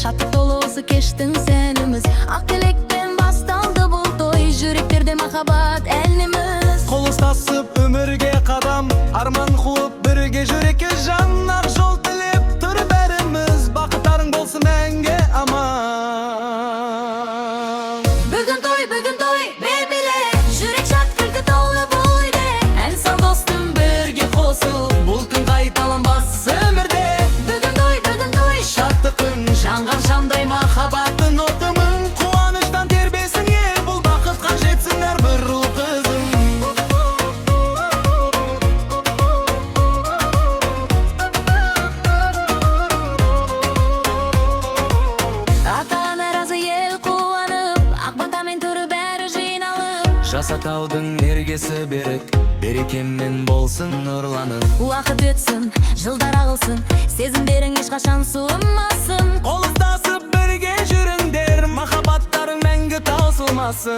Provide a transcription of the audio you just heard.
Şatlık dolusu keştin senimiz. Ak tilekten bastaldı bu toy. Yüreklerde mahabat elimiz. Kol ustasıp ömürge kadam, arman kuup birge jüreke janlar. Jol tilep tur berimiz, bakıtarың bolsun enge aman. Bugün toy, bebile. Yürek şat kırgı dolu boyde. En son dostum birge kosup. Bultun kaytalanbas ömürde. Bugün toy, Şatlıkın Жанған шамдай Махаббаттың отымын, қуаныштан тербесін ел. Бұл бақытқа жетсіңдер бір ұл қызым. Ата-ана разы ел қуанып, ақ батамен түрі бәрі жиналып. Жасатаудың ергесі берік, берекеммен болсын нұрланып. Уақыт өтсін, жылдар ағылсын, сезімдерің ешқашан суымасын. Қол ұстасып бірге жүріңдер, махаббаттарың мәңгі таусылмасын.